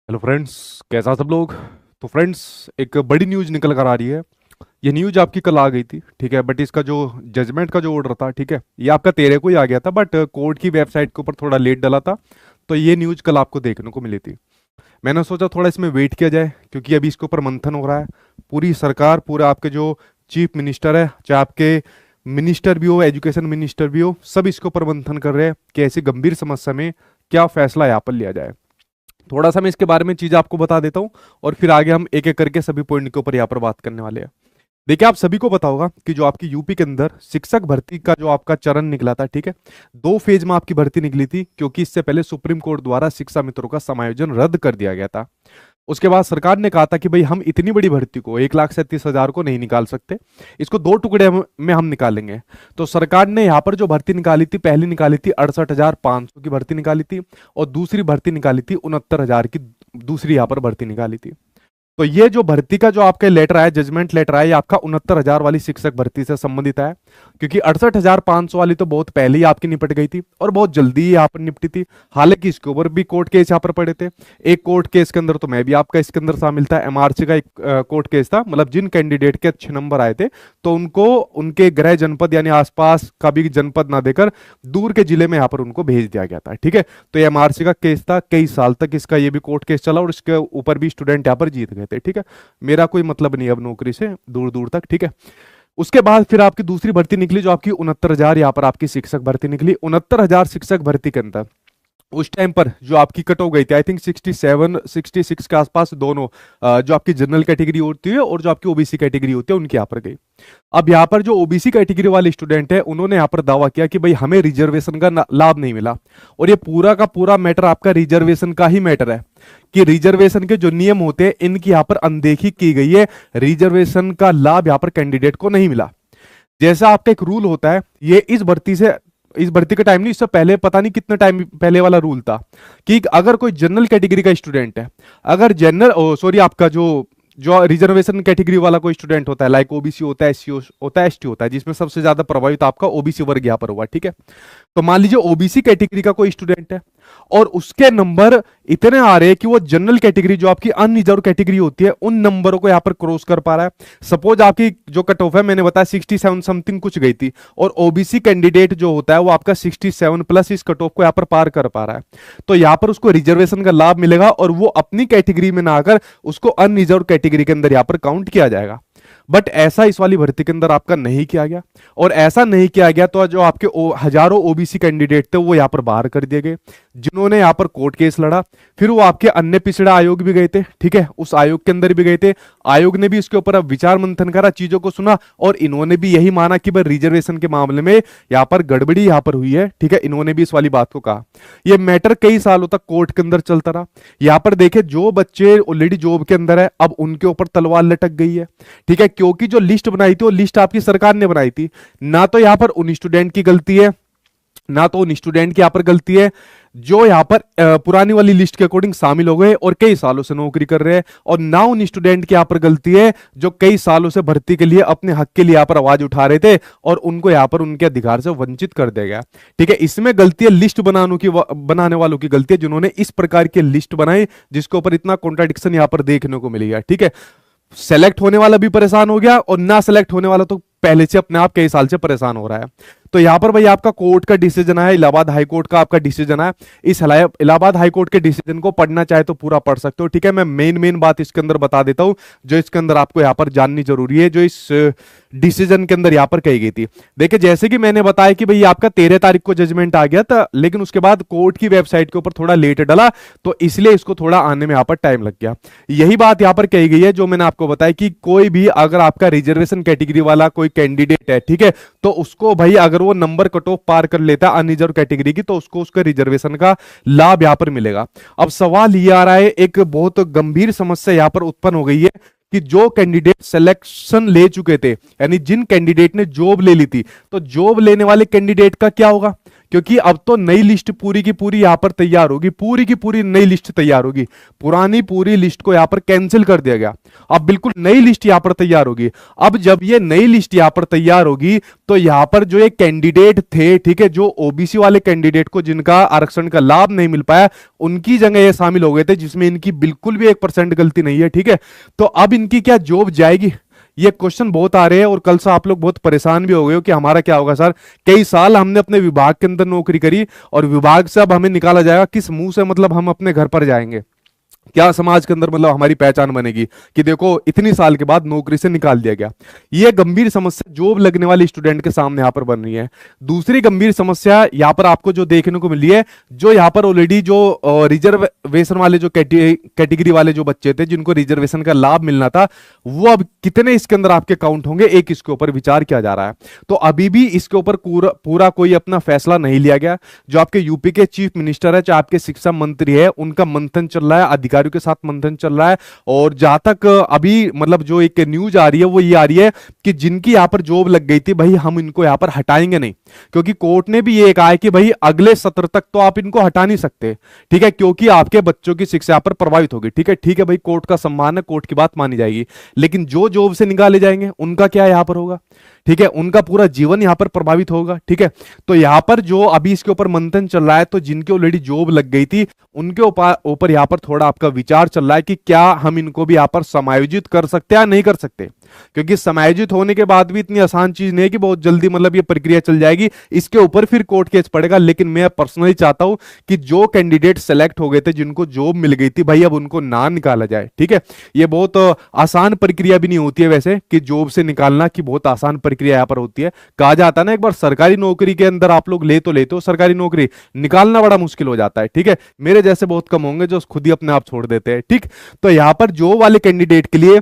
Hello friends, कैसा सब लोग। तो फ्रेंड्स, एक बड़ी न्यूज़ निकल कर आ रही है। ये न्यूज़ आपकी कल आ गई थी, ठीक है, बट इसका जो जजमेंट का जो ऑर्डर था, ठीक है, ये आपका 13 को ही आ गया था, बट कोर्ट की वेबसाइट के ऊपर थोड़ा लेट डला था। तो ये न्यूज़ कल आपको देखने को मिली थी। मैंने सोचा थोड़ा इसमें वेट किया जाए, क्योंकि अभी इसके ऊपर मंथन हो रहा है। पूरी सरकार, पूरे आपके जो चीफ मिनिस्टर है, चाहे आपके मिनिस्टर भी हो, एजुकेशन मिनिस्टर भी हो, सब इसके ऊपर मंथन कर रहे हैं कि ऐसी गंभीर समस्या में क्या फैसला यहाँ पर लिया जाए। थोड़ा सा मैं इसके बारे में चीज आपको बता देता हूँ, और फिर आगे हम एक एक करके सभी पॉइंट के ऊपर यहाँ पर बात करने वाले हैं। देखिए, आप सभी को पता होगा कि जो आपकी यूपी के अंदर शिक्षक भर्ती का जो आपका चरण निकला था, ठीक है, दो फेज में आपकी भर्ती निकली थी, क्योंकि इससे पहले सुप्रीम कोर्ट द्वारा शिक्षा मित्रों का समायोजन रद्द कर दिया गया था। उसके बाद सरकार ने कहा था कि भाई हम इतनी बड़ी भर्ती को 1,37,000 को नहीं निकाल सकते, इसको दो टुकड़े में हम निकालेंगे। तो सरकार ने यहाँ पर जो भर्ती निकाली थी, पहली निकाली थी 68,500 की भर्ती निकाली थी, और दूसरी भर्ती निकाली थी 69,000 की, दूसरी यहाँ पर भर्ती निकाली थी। तो ये जो भर्ती का जो आपका लेटर आया, जजमेंट लेटर आया, ये आपका 69,000 वाली शिक्षक भर्ती से संबंधित है, क्योंकि 68,500 वाली तो बहुत पहले ही आपकी निपट गई थी और बहुत जल्दी ही यहाँ पर निपटी थी। हालांकि इसके ऊपर भी कोर्ट केस यहाँ पर पड़े थे। एक कोर्ट केस के अंदर तो मैं भी आपका इसके अंदर शामिल था, एमआरसी का एक कोर्ट केस था, मतलब जिन कैंडिडेट के अच्छे नंबर आए थे, तो उनको उनके गृह जनपद यानी आसपास का भी जनपद ना देकर दूर के जिले में यहाँ पर उनको भेज दिया गया था, ठीक है। तो ये एमआरसी का केस था, कई साल तक इसका ये भी कोर्ट केस चला, और इसके ऊपर भी स्टूडेंट यहाँ पर जीत गए थे, ठीक है। मेरा कोई मतलब नहीं अब नौकरी से, दूर दूर तक, ठीक है। उसके बाद फिर आपकी दूसरी भर्ती निकली, जो आपकी 69,000 यहाँ पर आपकी शिक्षक भर्ती निकली। 69,000 शिक्षक भर्ती के अंदर उस टाइम पर जो आपकी कट हो गई थी, आई थिंक 67 66 के आसपास, दोनों जो आपकी जनरल कैटेगरी होती है और जो आपकी ओबीसी कैटेगरी होती है, उनकी यहाँ पर गई। अब यहाँ पर जो ओबीसी कैटेगरी वाले स्टूडेंट है, उन्होंने यहाँ पर दावा किया कि भाई हमें रिजर्वेशन का लाभ नहीं मिला, और ये पूरा का पूरा मैटर आपका रिजर्वेशन का ही मैटर है, कि रिजर्वेशन के जो नियम होते हैं, इनकी यहाँ पर अनदेखी की गई है। रिजर्वेशन का लाभ यहाँ पर कैंडिडेट को नहीं मिला। जैसा आपका एक रूल होता है, ये इस भर्ती का टाइम नहीं, इससे पहले पता नहीं कितने टाइम पहले वाला रूल था, कि अगर कोई जनरल कैटेगरी का स्टूडेंट है, अगर जनरल सॉरी आपका जो जो रिजर्वेशन कैटेगरी वाला कोई स्टूडेंट होता है, लाइक ओबीसी होता है, एससी होता है, एसटी होता है, जिसमें सबसे ज्यादा प्रभावित आपका ओबीसी वर्ग यहाँ पर हुआ, ठीक है। तो मान लीजिए ओबीसी कैटेगरी का कोई स्टूडेंट है, और उसके नंबर इतने आ रहे हैं कि वो जनरल कैटेगरी, जो आपकी अनरिजर्व कैटेगरी होती है, उन नंबरों को यहाँ पर क्रॉस कर पा रहा है। सपोज आपकी जो कट ऑफ है, मैंने बताया 67 समथिंग कुछ गई थी, और ओबीसी कैंडिडेट जो होता है वो आपका 67 प्लस इस कट ऑफ को यहाँ पर पार कर पा रहा है, तो यहाँ पर उसको रिजर्वेशन का लाभ मिलेगा, और वो अपनी कैटेगरी में ना आकर उसको अनरिजर्व कैटेगरी के अंदर यहाँ पर काउंट किया जाएगा। बट ऐसा इस वाली भर्ती के अंदर आपका नहीं किया गया, और ऐसा नहीं किया गया तो जो आपके हजारों ओबीसी कैंडिडेट थे, वो यहाँ पर बाहर कर दिए गए, जिन्होंने यहाँ पर कोर्ट केस लड़ा। फिर वो आपके अन्य पिछड़ा आयोग भी गए थे, ठीक है, उस आयोग के अंदर भी गए थे। आयोग ने भी इसके ऊपर अब विचार मंथन करा, चीजों को सुना, और इन्होंने भी यही माना कि भाई रिजर्वेशन के मामले में यहाँ पर गड़बड़ी यहाँ पर हुई है, ठीक है। इन्होंने भी इस वाली बात को कहा। यह मैटर कई सालों तक कोर्ट के अंदर चलता रहा। यहाँ पर देखे, जो बच्चे ऑलरेडी जॉब के अंदर है, अब उनके ऊपर तलवार लटक गई है, ठीक है, क्योंकि जो लिस्ट बनाई थी, वो लिस्ट आपकी सरकार ने बनाई थी। ना तो यहां पर उन स्टूडेंट की गलती है, ना तो उन स्टूडेंट की यहां पर गलती है जो यहां पर पुरानी वाली लिस्ट के अकॉर्डिंग शामिल हो गए और कई सालों से नौकरी कर रहे हैं, और ना उन स्टूडेंट की यहां पर गलती है जो कई सालों से भर्ती के लिए, अपने हक के लिए यहां पर आवाज उठा रहे थे, और उनको यहां पर उनके अधिकार से वंचित कर दिया गया, ठीक है। इसमें गलती है लिस्ट बनाने वालों की गलती है, जिन्होंने इस प्रकार की लिस्ट बनाई, जिसके ऊपर इतना कॉन्ट्राडिक्शन यहां पर देखने को मिलेगा, ठीक है। सेलेक्ट होने वाला भी परेशान हो गया, और ना सेलेक्ट होने वाला तो पहले से अपने आप कई साल से परेशान हो रहा है। तो यहां पर भाई आपका कोर्ट का डिसीजन है, इलाहाबाद हाई कोर्ट का आपका डिसीजन है। इस इलाहाबाद हाई कोर्ट के डिसीजन को पढ़ना चाहे तो पूरा पढ़ सकते हो, ठीक है। मैं मेन मेन बात इसके अंदर बता देता हूं, जो इसके अंदर आपको यहां पर जाननी जरूरी है, जो इस डिसीजन के अंदर यहां पर कही गई थी। देखिए, जैसे कि मैंने बताया कि भाई आपका 13 तारीख को जजमेंट आ गया था, लेकिन उसके बाद कोर्ट की वेबसाइट के ऊपर थोड़ा लेट डला, तो इसलिए इसको थोड़ा आने में यहां पर टाइम लग गया। यही बात यहां पर कही गई है, जो मैंने आपको बताया कि कोई भी अगर आपका रिजर्वेशन कैटेगरी वाला कोई कैंडिडेट है, ठीक है, तो उसको भाई अगर वो नंबर कट ऑफ पार कर लेता है अनरिजर्व कैटेगरी की, तो उसको उसका रिजर्वेशन का लाभ यहां पर मिलेगा। अब सवाल ये आ रहा है, एक बहुत गंभीर समस्या यहां पर उत्पन्न हो गई है, कि जो कैंडिडेट सिलेक्शन ले चुके थे, यानी जिन कैंडिडेट ने जॉब ले ली थी, तो जॉब लेने वाले कैंडिडेट का क्या होगा, क्योंकि अब तो नई लिस्ट पूरी की पूरी यहां पर तैयार होगी, पूरी की पूरी नई लिस्ट तैयार होगी। पुरानी पूरी लिस्ट को यहां पर कैंसिल कर दिया गया, अब बिल्कुल नई लिस्ट यहां पर तैयार होगी। अब जब ये नई लिस्ट यहां पर तैयार होगी तो यहां पर जो एक कैंडिडेट थे, ठीक है, जो ओबीसी वाले कैंडिडेट को जिनका आरक्षण का लाभ नहीं मिल पाया, उनकी जगह ये शामिल हो गए थे जिसमें इनकी बिल्कुल भी 1% गलती नहीं है, ठीक है। तो अब इनकी क्या जॉब जाएगी? ये क्वेश्चन बहुत आ रहे हैं और कल से आप लोग बहुत परेशान भी हो गए हो कि हमारा क्या होगा सर, कई साल हमने अपने विभाग के अंदर नौकरी करी और विभाग से अब हमें निकाला जाएगा, किस मुंह से मतलब हम अपने घर पर जाएंगे? क्या समाज के अंदर मतलब हमारी पहचान बनेगी कि देखो इतनी साल के बाद नौकरी से निकाल दिया गया? यह गंभीर समस्या जॉब लगने वाले स्टूडेंट के सामने यहां पर बन रही है। दूसरी गंभीर समस्या यहां पर आपको जो देखने को मिली है, जो यहां पर ऑलरेडी जो रिजर्वेशन वाले जो कैटेगरी वाले जो बच्चे थे जिनको रिजर्वेशन का लाभ मिलना था, वो अब कितने इसके अंदर आपके काउंट होंगे, एक इसके ऊपर विचार किया जा रहा है। तो अभी भी इसके ऊपर पूरा कोई अपना फैसला नहीं लिया गया। जो आपके यूपी के चीफ मिनिस्टर है, चाहे आपके शिक्षा मंत्री है, उनका मंथन चल रहा है, अधिकारियों के साथ मंथन चल रहा है। और जहां तक अभी मतलब जो एक न्यूज आ रही है वो ये आ रही है कि जिनकी यहां पर जॉब लग गई थी, भाई हम इनको यहां पर हटाएंगे नहीं, क्योंकि कोर्ट ने भी ये कहा है कि भाई अगले सत्र तक तो आप इनको हटा नहीं सकते, ठीक है, क्योंकि आपके बच्चों की शिक्षा यहां पर प्रभावित होगी। ठीक है भाई, कोर्ट का सम्मान है, कोर्ट की बात मानी जाएगी, लेकिन जो जॉब से निकाले जाएंगे उनका क्या यहां पर होगा? ठीक है, उनका पूरा जीवन यहां पर प्रभावित होगा। ठीक है, तो यहां पर जो अभी इसके ऊपर मंथन चल रहा है, तो जिनके ऑलरेडी जॉब लग गई थी उनके ऊपर यहां पर थोड़ा आपका विचार चल रहा है कि क्या हम इनको भी यहां पर समायोजित कर सकते हैं या नहीं कर सकते, क्योंकि समायोजित होने के बाद भी इतनी आसान चीज नहीं है कि बहुत जल्दी मतलब ये प्रक्रिया चल जाएगी, इसके ऊपर फिर कोर्ट केस पड़ेगा। लेकिन मैं पर्सनली चाहता हूं कि जो कैंडिडेट सेलेक्ट हो गए थे, जिनको जॉब मिल गई थी, भाई अब उनको ना निकाला जाए। ठीक है, ये बहुत आसान प्रक्रिया भी नहीं होती है वैसे, कि जॉब से निकालना की बहुत आसान प्रक्रिया यहां पर होती है। कहा जाता है ना, एक बार सरकारी नौकरी के अंदर आप लोग ले तो सरकारी नौकरी निकालना बड़ा मुश्किल हो जाता है। ठीक है, मेरे जैसे बहुत कम होंगे जो खुद ही अपने आप छोड़ देते हैं। ठीक, तो यहां पर जॉब वाले कैंडिडेट के लिए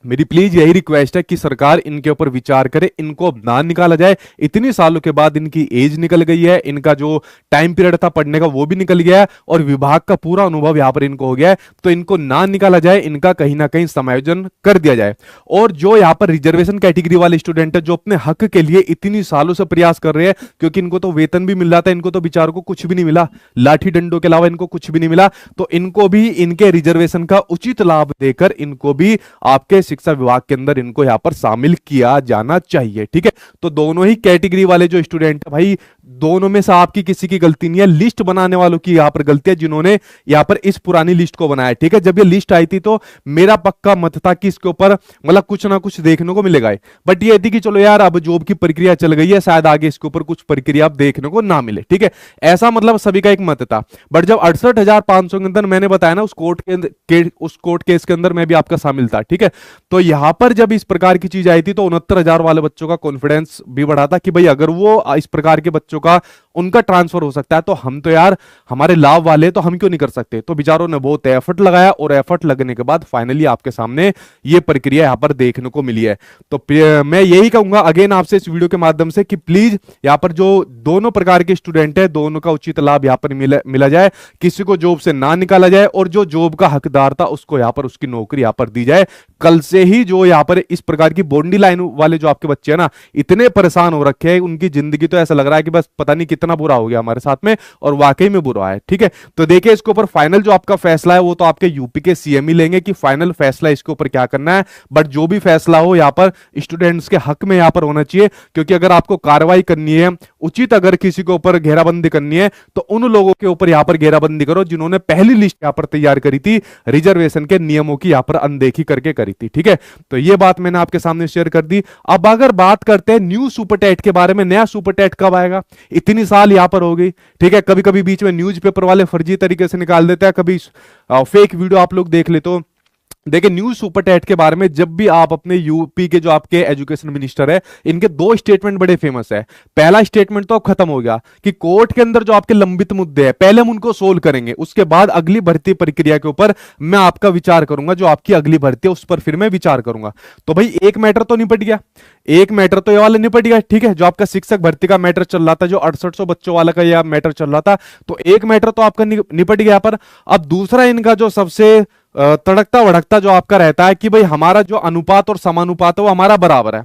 मेरी प्लीज यही रिक्वेस्ट है कि सरकार इनके ऊपर विचार करे, इनको अब ना निकाला जाए। इतनी सालों के बाद इनकी एज निकल गई है, इनका जो टाइम पीरियड था पढ़ने का वो भी निकल गया है, और विभाग का पूरा अनुभव यहां पर इनको हो गया है, तो इनको ना निकाला जाए, इनका कहीं ना कहीं समायोजन कर दिया जाए। और जो यहां पर रिजर्वेशन कैटेगरी वाले स्टूडेंट है, जो अपने हक के लिए इतनी सालों से प्रयास कर रहे हैं, क्योंकि इनको तो वेतन भी मिल रहा था, इनको तो विचार को कुछ भी नहीं मिला, लाठी डंडों के अलावा इनको कुछ भी नहीं मिला, तो इनको भी इनके रिजर्वेशन का उचित लाभ देकर इनको भी आपके शिक्षा विभाग के अंदर इनको यहां पर शामिल किया जाना चाहिए। ठीक है, तो दोनों ही कैटेगरी वाले जो स्टूडेंट है, भाई दोनों में से आपकी किसी की गलती नहीं है, लिस्ट बनाने वालों की यहां पर गलती है, जिन्होंने यहां पर इस पुरानी लिस्ट को बनाया। ठीक है, जब ये लिस्ट आई थी तो मेरा पक्का मत था कि इसके ऊपर मतलब कुछ ना कुछ देखने को मिलेगा, बट ये थी कि चलो यार अब जॉब की प्रक्रिया चल गई है, शायद आगे इसके ऊपर कुछ प्रक्रिया अब देखने को ना मिले। ठीक है, ऐसा मतलब सभी का एक मत था। बट जब 68,500 के अंदर मैंने बताया ना, उस कोर्ट केस के अंदर मैं भी आपका शामिल था। ठीक है, तो यहां पर जब इस प्रकार की चीज आई थी तो 69,000 वाले बच्चों का कॉन्फिडेंस भी बढ़ा था कि भाई अगर वो इस प्रकार के बच्चों का उनका ट्रांसफर हो सकता है, तो हम तो यार हमारे लाभ वाले तो हम क्यों नहीं कर सकते। तो बेचारों ने बहुत एफर्ट लगाया, और एफर्ट लगने के बाद फाइनली आपके सामने ये प्रक्रिया यहां पर देखने को मिली है। तो मैं यही कहूंगा अगेन आपसे इस वीडियो के माध्यम से कि प्लीज यहां पर जो दोनों प्रकार के स्टूडेंट है, दोनों का उचित लाभ यहां पर मिला जाए, किसी को जॉब से ना निकाला जाए, और जो जॉब का हकदार था उसको यहां पर उसकी नौकरी यहां पर दी जाए। कल से ही जो यहां पर इस प्रकार की बॉन्डी लाइन वाले जो आपके बच्चे हैं ना, इतने परेशान हो रखे हैं, उनकी जिंदगी तो ऐसा लग रहा है कि बस पता नहीं कितना बुरा हो गया हमारे साथ में, और वाकई में बुरा है। ठीक है, तो देखिए इसके ऊपर फाइनल जो आपका फैसला है वो तो आपके यूपी के सीएम ही लेंगे कि फाइनल फैसला इसके ऊपर क्या करना है। बट जो भी फैसला हो यहां पर स्टूडेंट्स के हक में यहां पर होना चाहिए, क्योंकि अगर आपको कार्रवाई करनी है उचित, अगर किसी के ऊपर घेराबंदी करनी है तो उन लोगों के ऊपर यहां पर घेराबंदी करो जिन्होंने पहली लिस्ट यहां पर तैयार करी थी, रिजर्वेशन के नियमों की यहां पर अनदेखी करके करी थी। ठीक है, तो ये बात मैंने आपके सामने शेयर कर दी। अब अगर बात करते हैं न्यू सुपर टेट के बारे में, नया सुपर टेट कब आएगा, इतनी साल यहां पर हो गई। ठीक है, कभी कभी बीच में न्यूज़पेपर वाले फर्जी तरीके से निकाल देते हैं, कभी फेक वीडियो आप लोग देख ले। तो देखिए न्यू सुपर टेट के बारे में जब भी आप अपने यूपी के जो आपके एजुकेशन मिनिस्टर है, इनके दो स्टेटमेंट बड़े फेमस है। पहला स्टेटमेंट तो अब खत्म हो गया कि कोर्ट के अंदर जो आपके लंबित मुद्दे हैं पहले हम उनको सोल्व करेंगे, उसके बाद अगली भर्ती प्रक्रिया के ऊपर मैं आपका विचार करूंगा, जो आपकी अगली भर्ती है उस पर फिर मैं विचार करूंगा। तो भाई एक मैटर तो निपट गया, एक मैटर तो ये वाला निपट गया। ठीक है, जो आपका शिक्षक भर्ती का मैटर चल रहा था, जो 6800 बच्चों वाला का यह मैटर चल रहा था, तो एक मैटर तो आपका निपट गया। पर अब दूसरा इनका जो सबसे तड़कता भड़कता जो आपका रहता है कि भाई हमारा जो अनुपात और समानुपात है वो हमारा बराबर है।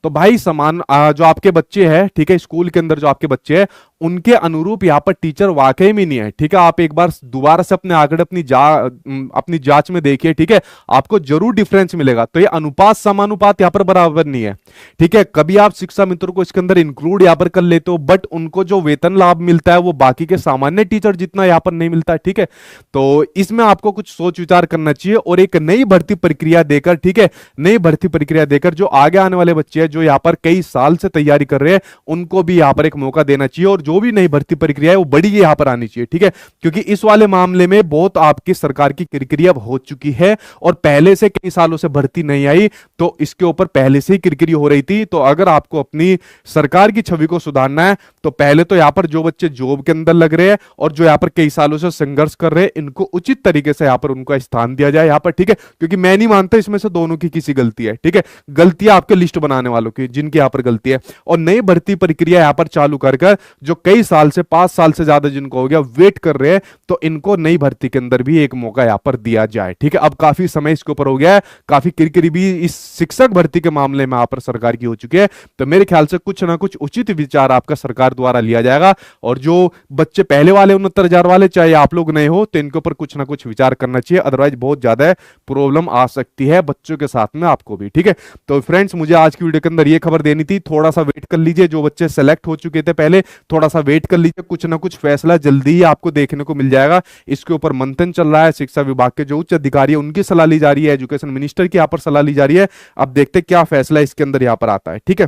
तो भाई समान जो आपके बच्चे हैं, ठीक है, स्कूल के अंदर जो आपके बच्चे हैं उनके अनुरूप यहाँ पर टीचर वाकई में नहीं है। ठीक है, आप एक बार दोबारा से अपने आंकड़े अपनी जांच में देखिए। ठीक है, आपको जरूर डिफरेंस मिलेगा। तो ये अनुपात समानुपात यहाँ पर बराबर नहीं है। ठीक है, कभी आप शिक्षा मित्रों को इसके अंदर इंक्लूड यहाँ पर कर लेते हो, बट उनको जो वेतन लाभ मिलता है वो बाकी के सामान्य टीचर जितना यहाँ पर नहीं मिलता है। ठीक है, तो इसमें आपको कुछ सोच विचार करना चाहिए और एक नई भर्ती प्रक्रिया देकर, ठीक है, नई भर्ती प्रक्रिया देकर जो आगे आने वाले बच्चे हैं जो यहाँ पर कई साल से तैयारी कर रहे हैं उनको भी यहाँ पर एक मौका देना चाहिए, और जो भी नई भर्ती प्रक्रिया है वो बड़ी यहाँ पर आनी चाहिए। ठीक है, क्योंकि इस वाले मामले में बहुत आपकी सरकार की किरकिरी अब हो चुकी है और पहले से कई सालों से भर्ती नहीं आई, तो इसके ऊपर पहले से ही किरकिरी हो रही थी। तो अगर आपको अपनी सरकार की छवि को सुधारना है तो पहले तो यहाँ पर जो बच्चे जॉब के अंदर लग रहे हैं और जो यहाँ पर कई सालों से संघर्ष कर रहे हैं इनको उचित तरीके से यहाँ पर उनको स्थान दिया जाए यहाँ पर। ठीक है, क्योंकि मैं नहीं मानता इसमें से दोनों की किसी गलती है। ठीक है, गलतियां आपके लिस्ट बनाने वालों की जिनकी यहाँ पर गलती है, और नई भर्ती प्रक्रिया यहाँ पर चालू कर जो कई साल से 5 साल से ज्यादा जिनको हो गया वेट कर रहे हैं, तो इनको नई भर्ती के अंदर भी एक मौका यहाँ पर दिया जाए। ठीक है, अब काफी समय इसके ऊपर हो गया है, काफी किरकिरी भी इस शिक्षक भर्ती के मामले में यहाँ पर सरकार की हो चुकी है। तो मेरे ख्याल से कुछ ना कुछ उचित विचार आपका सरकार द्वारा लिया जाएगा, और जो बच्चे पहले वाले 69,000 वाले चाहे आप लोग नए हो तो इनके ऊपर कुछ ना कुछ विचार करना चाहिए, अदरवाइज बहुत ज्यादा प्रॉब्लम आ सकती है बच्चों के साथ में आपको भी। ठीक है, तो फ्रेंड्स मुझे आज की वीडियो के अंदर ये खबर देनी थी, थोड़ा सा वेट कर लीजिए। जो बच्चे सेलेक्ट हो चुके थे पहले थोड़ा सा वेट कर लीजिए, कुछ ना कुछ फैसला जल्दी ही आपको देखने को मिल जाएगा। इसके ऊपर मंथन चल रहा है, शिक्षा विभाग के जो उच्च अधिकारी है उनकी सलाह ली जा रही है, एजुकेशन मिनिस्टर की यहाँ पर सलाह ली जा रही है। अब देखते क्या फैसला इसके अंदर यहाँ पर आता है। ठीक है,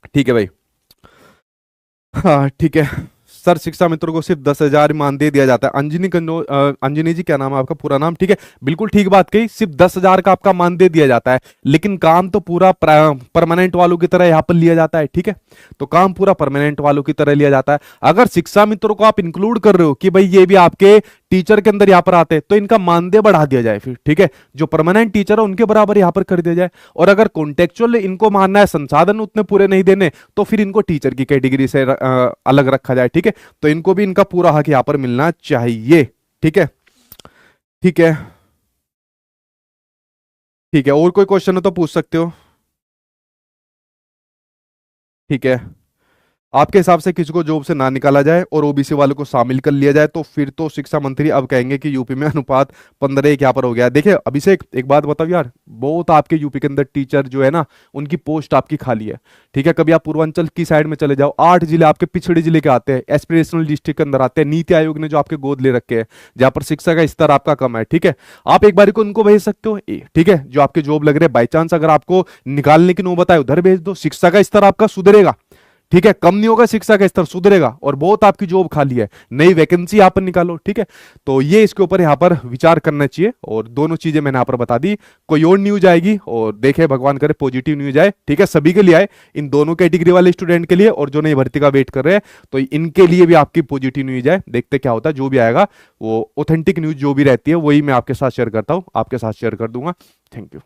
ठीक है भाई, हाँ ठीक है सर, शिक्षा मित्रों को सिर्फ 10,000 मानदेय दिया जाता है। अंजनी जी क्या नाम है आपका, पूरा नाम? ठीक है, बिल्कुल ठीक बात कही, सिर्फ 10,000 का आपका मानदेय दिया जाता है, लेकिन काम तो पूरा परमानेंट वालों की तरह यहाँ पर लिया जाता है। ठीक है, तो काम पूरा परमानेंट वालों की तरह लिया जाता है। अगर शिक्षा मित्रों को आप इंक्लूड कर रहे हो कि भाई ये भी आपके टीचर के अंदर यहाँ पर आते हैं तो इनका मानदेय बढ़ा दिया जाए फिर। ठीक है, जो परमानेंट टीचर है उनके बराबर यहाँ पर कर दिया जाए, और अगर कॉन्टेक्चुअल इनको मानना है, संसाधन उतने पूरे नहीं देने, तो फिर इनको टीचर की कैटेगरी से अलग रखा जाए। ठीक है, तो इनको भी इनका पूरा हक यहाँ पर मिलना चाहिए। ठीक है, ठीक है, ठीक है, और कोई क्वेश्चन हो तो पूछ सकते हो। ठीक है, आपके हिसाब से किसी को जॉब से ना निकाला जाए और ओबीसी वालों को शामिल कर लिया जाए तो फिर तो शिक्षा मंत्री अब कहेंगे कि यूपी में अनुपात 15:1 यहाँ पर हो गया है। देखिए अभिषेक एक बात बताओ यार, बहुत आपके यूपी के अंदर टीचर जो है ना उनकी पोस्ट आपकी खाली है। ठीक है, कभी आप पूर्वांचल की साइड में चले जाओ, 8 जिले आपके पिछड़े जिले के आते हैं, एस्पिरेशनल डिस्ट्रिक्ट के अंदर आते हैं, नीति आयोग ने जो आपके गोद ले रखे हैं जहां पर शिक्षा का स्तर आपका कम है। ठीक है, आप एक बार को उनको भेज सकते हो। ठीक है, जो आपके जॉब लग रहे हैं बाई चांस अगर आपको निकालने की नौबत आए उधर भेज दो, शिक्षा का स्तर आपका सुधरेगा। ठीक है, कम नहीं होगा, शिक्षा का स्तर सुधरेगा, और बहुत आपकी जॉब खाली है, नई वैकेंसी यहां पर निकालो। ठीक है, तो ये इसके ऊपर यहां पर विचार करना चाहिए, और दोनों चीजें मैंने यहां पर बता दी। कोई और न्यूज आएगी और देखे भगवान करे पॉजिटिव न्यूज आए। ठीक है, सभी के लिए आए, इन दोनों कैटेगरी वाले स्टूडेंट के लिए और जो नई भर्ती का वेट कर रहे हैं, तो इनके लिए भी आपकी पॉजिटिव न्यूज आए। देखते क्या होता है, जो भी आएगा वो ऑथेंटिक न्यूज जो भी रहती है वही मैं आपके साथ शेयर करता हूं, आपके साथ शेयर कर दूंगा। Thank you.